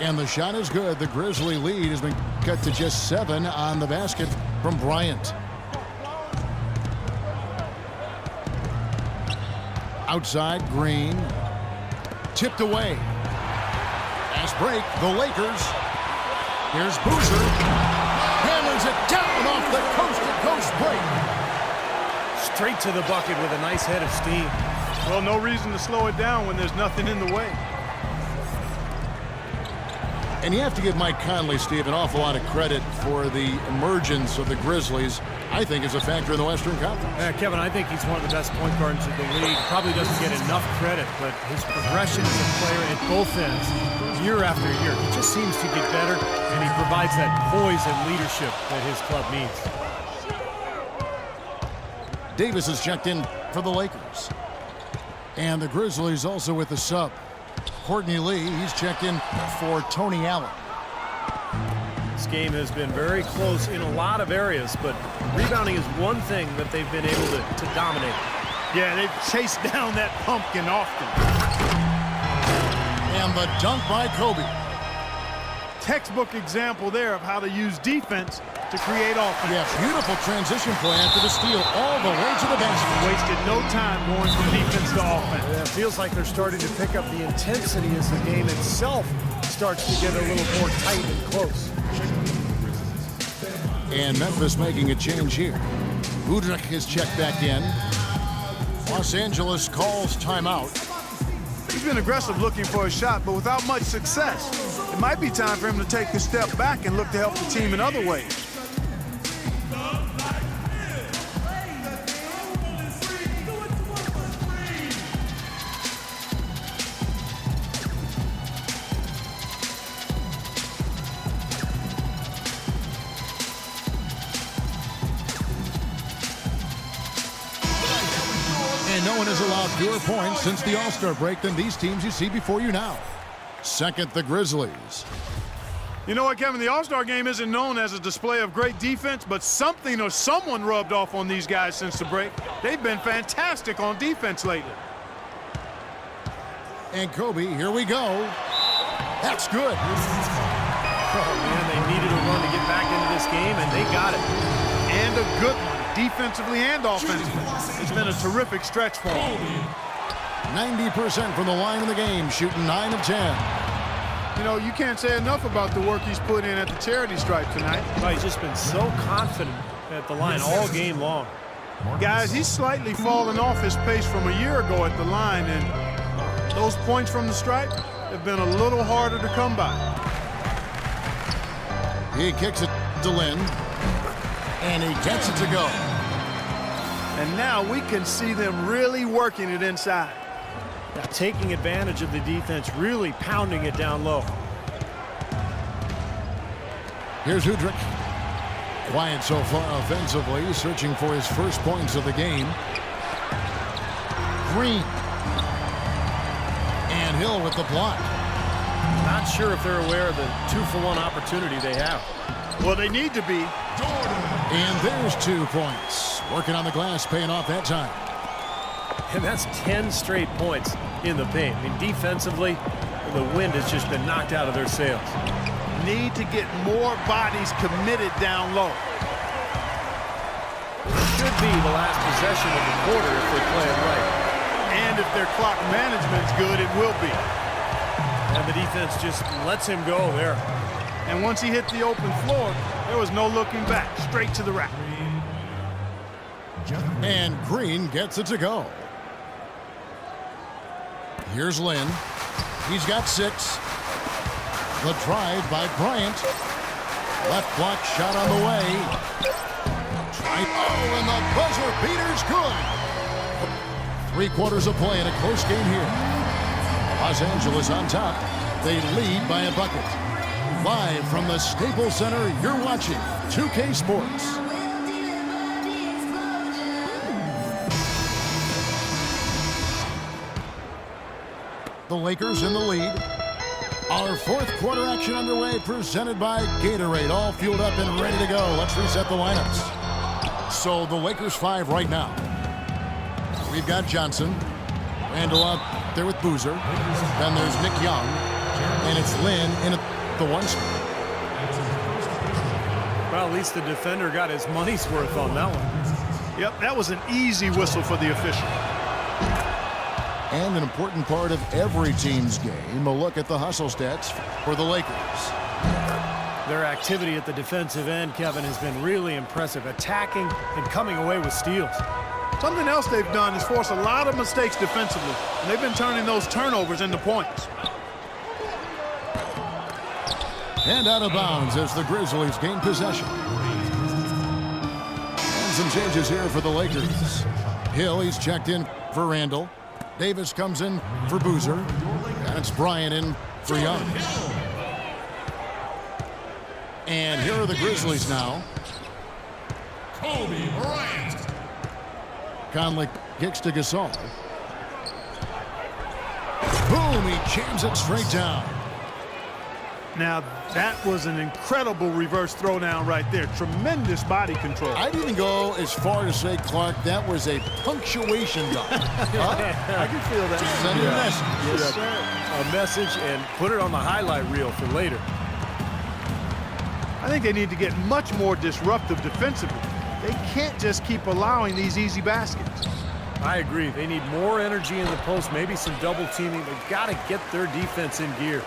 And the shot is good. The Grizzly lead has been cut to just 7 on the basket from Bryant. Outside, Green. Tipped away. Fast break, the Lakers. Here's Boozer. Hammers it down off the coast-to-coast break. Straight to the bucket with a nice head of steam. Well, no reason to slow it down when there's nothing in the way. And you have to give Mike Conley, Steve, an awful lot of credit for the emergence of the Grizzlies, I think, is a factor in the Western Conference. Kevin, I think he's one of the best point guards in the league. Probably doesn't get enough credit, but his progression as a player at both ends, year after year, he just seems to get better, and he provides that poise and leadership that his club needs. Davis is checked in for the Lakers. And the Grizzlies also with the sub. Courtney Lee, he's checked in for Tony Allen. This game has been very close in a lot of areas, but rebounding is one thing that they've been able to dominate. Yeah, they've chased down that pumpkin often. And the dunk by Kobe. Textbook example there of how to use defense to create offense. Yeah, beautiful transition play after the steal all the way to the basket. Wasted no time going from defense to offense. Yeah, it feels like they're starting to pick up the intensity as the game itself starts to get a little more tight and close. And Memphis making a change here. Udrich is checked back in. Los Angeles calls timeout. He's been aggressive looking for a shot, but without much success. It might be time for him to take a step back and look to help the team in other ways. And no one has allowed fewer points since the All-Star break than these teams you see before you now. Second, the Grizzlies. You know what, Kevin? The All-Star game isn't known as a display of great defense, but something or someone rubbed off on these guys since the break. They've been fantastic on defense lately. And Kobe, here we go. That's good. Oh, man, they needed a run to get back into this game, and they got it. And a good one, defensively and offensively. It's been a terrific stretch for him. 90% from the line in the game, shooting 9 of 10. You know, you can't say enough about the work he's put in at the charity stripe tonight. Oh, he's just been so confident at the line all game long. Guys, he's slightly fallen off his pace from a year ago at the line, and those points from the stripe have been a little harder to come by. He kicks it to Lynn, and he gets it to go. And now we can see them really working it inside. Now, taking advantage of the defense, really pounding it down low. Here's Udrich. Quiet so far offensively, searching for his first points of the game. Green. And Hill with the block. Not sure if they're aware of the 2-for-1 opportunity they have. Well, they need to be. And there's 2 points. Working on the glass, paying off that time. And that's 10 straight points in the paint. I mean, defensively, the wind has just been knocked out of their sails. Need to get more bodies committed down low. Should be the last possession of the quarter if they play it right. And if their clock management's good, it will be. And the defense just lets him go there. And once he hit the open floor, there was no looking back, straight to the rack. And Green gets it to go. Here's Lynn. He's got 6. The drive by Bryant. Left block shot on the way. Oh, and the buzzer beater's good. 3 quarters of play in a close game here. Los Angeles on top. They lead by a bucket. Live from the Staples Center, you're watching 2K Sports. The Lakers in the lead. Our 4th quarter action underway, presented by Gatorade. All fueled up and ready to go. Let's reset the lineups. So the Lakers 5 right now. We've got Johnson. Randall out there with Boozer. Then there's Nick Young. And it's Lynn in at the 1 spot. Well, at least the defender got his money's worth on that one. Yep, that was an easy whistle for the official. And an important part of every team's game, a look at the hustle stats for the Lakers. Their activity at the defensive end, Kevin, has been really impressive, attacking and coming away with steals. Something else they've done is force a lot of mistakes defensively, and they've been turning those turnovers into points. And out of bounds as the Grizzlies gain possession. And some changes here for the Lakers. Hill, he's checked in for Randall. Davis comes in for Boozer. And it's Bryant in for Young. And here are the Grizzlies now. Kobe Bryant. Conley kicks to Gasol. Boom, he jams it straight down. Now, that was an incredible reverse throwdown right there. Tremendous body control. I'd even go as far to say, Clark, that was a punctuation dunk. I can feel that. Sending a message. Yes, sir. A message and put it on the highlight reel for later. I think they need to get much more disruptive defensively. They can't just keep allowing these easy baskets. I agree. They need more energy in the post, maybe some double teaming. They've got to get their defense in gear.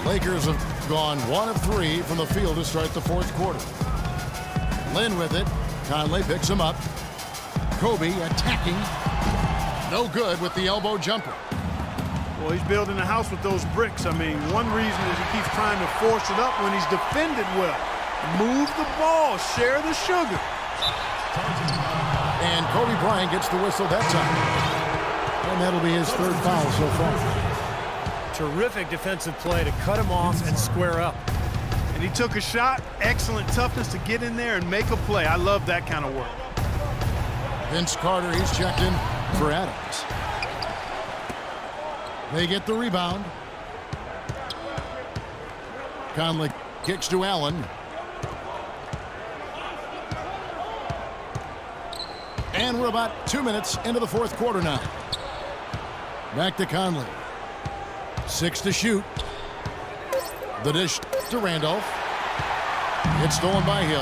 Lakers have gone 1 of 3 from the field to start the 4th quarter. Lynn with it. Conley picks him up. Kobe attacking. No good with the elbow jumper. Well, he's building a house with those bricks. I mean, one reason is he keeps trying to force it up when he's defended well. Move the ball, share the sugar. And Kobe Bryant gets the whistle that time. And that'll be his 3rd foul so far. Terrific defensive play to cut him off and square up. And he took a shot. Excellent toughness to get in there and make a play. I love that kind of work. Vince Carter, he's checked in for Adams. They get the rebound. Conley kicks to Allen. And we're about 2 minutes into the 4th quarter now. Back to Conley. 6 to shoot. The dish to Randolph. It's stolen by Hill.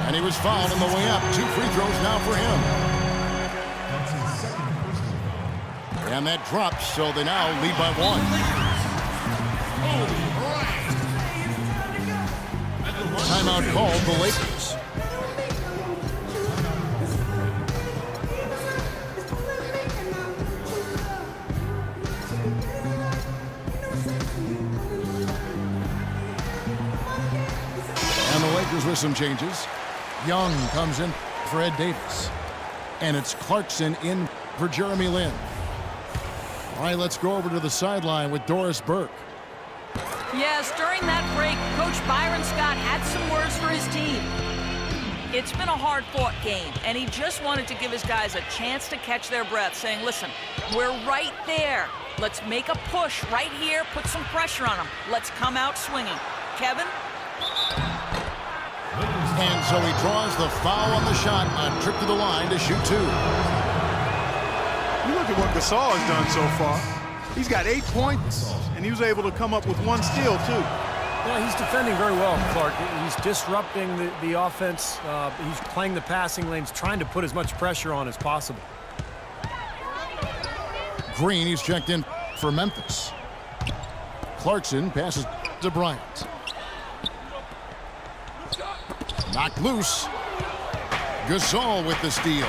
And he was fouled on the way up. 2 free throws now for him. And that drops, so they now lead by 1. Timeout called the Lakers. And the Lakers with some changes. Young comes in for Ed Davis. And it's Clarkson in for Jeremy Lin. All right, let's go over to the sideline with Doris Burke. Yes, during that break, Coach Byron Scott had some words for his team. It's been a hard-fought game, and he just wanted to give his guys a chance to catch their breath, saying, listen, we're right there. Let's make a push right here, put some pressure on them. Let's come out swinging. Kevin? And so he draws the foul on the shot on trip to the line to shoot 2. You look at what Gasol has done so far. He's got 8 points, and he was able to come up with 1 steal, too. Yeah, he's defending very well, Clark. He's disrupting the offense. He's playing the passing lanes, trying to put as much pressure on as possible. Green, he's checked in for Memphis. Clarkson passes to Bryant. Knocked loose. Gasol with the steal.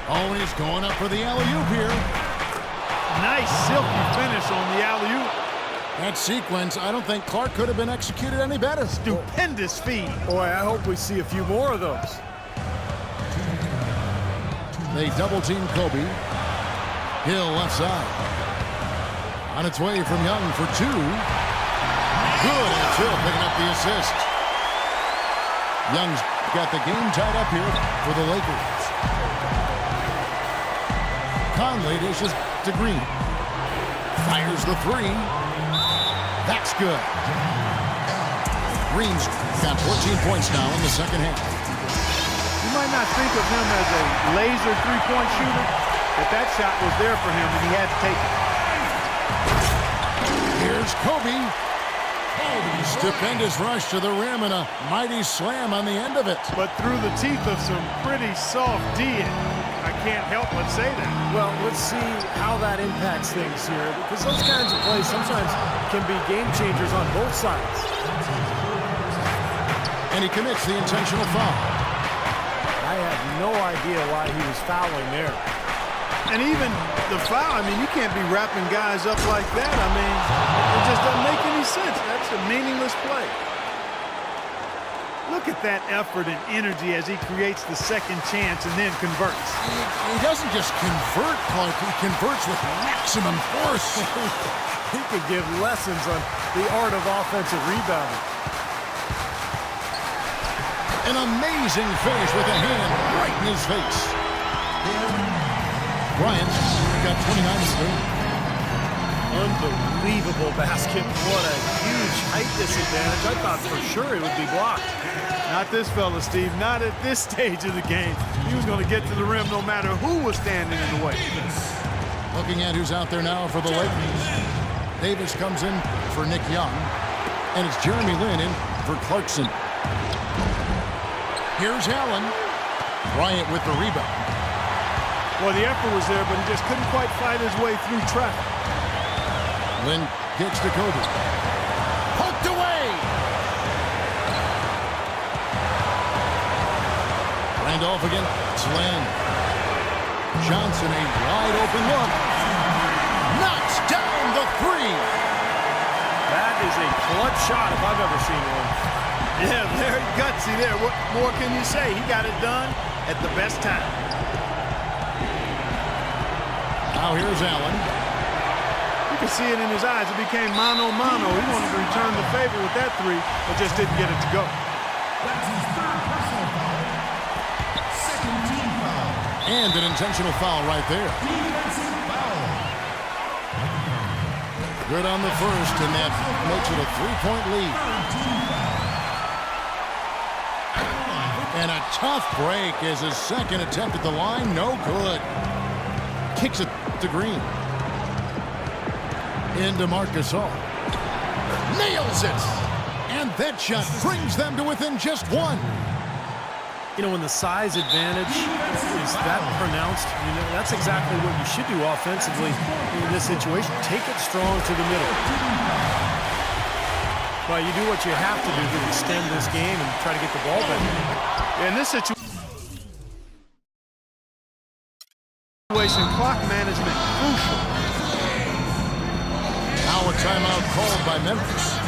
Oh, and he's going up for the alley-oop here. Nice silky finish on the alley-oop. That sequence, I don't think Clark could have been executed any better. Stupendous feed. Boy, I hope we see a few more of those. They double-team Kobe. Hill left side. On its way from Young for 2. Good, and it's Hill picking up the assist. Young's got the game tied up here for the Lakers. Conley dishes to Green. Fires the 3. That's good. Green's got 14 points now in the second half. You might might not think of him as a laser three-point shooter, but that shot was there for him, and he had to take it. Here's Kobe. Stupendous rush to the rim and a mighty slam on the end of it. But through the teeth of some pretty soft D. I can't help but say that. Well, let's see how that impacts things here, because those kinds of plays sometimes can be game changers on both sides. And he commits the intentional foul. I have no idea why he was fouling there. And even the foul, I mean, you can't be wrapping guys up like that. I mean, it just doesn't make any sense. That's a meaningless play. Look at that effort and energy as he creates the second chance and then converts. He doesn't just convert, Clark. He converts with maximum force. He could give lessons on the art of offensive rebounding. An amazing finish with a hand right in his face. Bryant got 29 this game. Unbelievable basket. What a huge height disadvantage. I thought for sure it would be blocked. Not this fella, Steve. Not at this stage of the game. He was going to get to the rim no matter who was standing in the way. Looking at who's out there now for the Lakers. Davis comes in for Nick Young. And it's Jeremy Lin in for Clarkson. Here's Allen. Bryant with the rebound. Well, the effort was there, but he just couldn't quite fight his way through traffic. Lin gets to Kobe. Poked away! Randolph again. Slam. Johnson, a wide open look. Knocks down the three. That is a clutch shot if I've ever seen one. Yeah, very gutsy there. What more can you say? He got it done at the best time. Now here's Allen. You can see it in his eyes. It became mano-mano. He wanted to return the favor with that three, but just didn't get it to go. That's his third personal foul. Second team foul. And an intentional foul right there. Defensive foul. Good on the first, and that makes it a three-point lead. And a tough break as his second attempt at the line. No good. Kicks it to Green. Into Marc Gasol. Nails it! And that shot brings them to within just one. You know, when the size advantage is that pronounced, you know, that's exactly what you should do offensively in this situation. Take it strong to the middle. Well, you do what you have to do to extend this game and try to get the ball back. In this situation, clock management crucial. Now a timeout called by Memphis.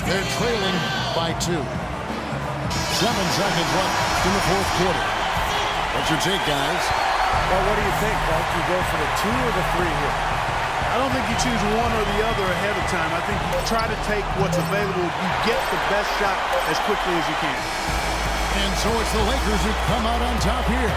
They're trailing by 2. 7 seconds left in the fourth quarter. What's your take, guys? Well, what do you think, Clark? You go for the 2 or the 3 here? I don't think you choose one or the other ahead of time. I think you try to take what's available. You get the best shot as quickly as you can. And so it's the Lakers who come out on top here.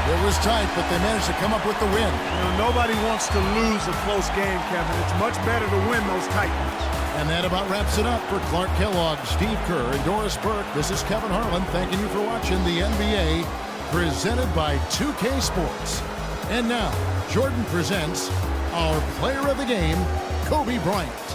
It was tight, but they managed to come up with the win. You know, nobody wants to lose a close game, Kevin. It's much better to win those tight ones. And that about wraps it up for Clark Kellogg, Steve Kerr, and Doris Burke. This is Kevin Harlan thanking you for watching the NBA presented by 2K Sports. And now, Jordan presents our player of the game, Kobe Bryant.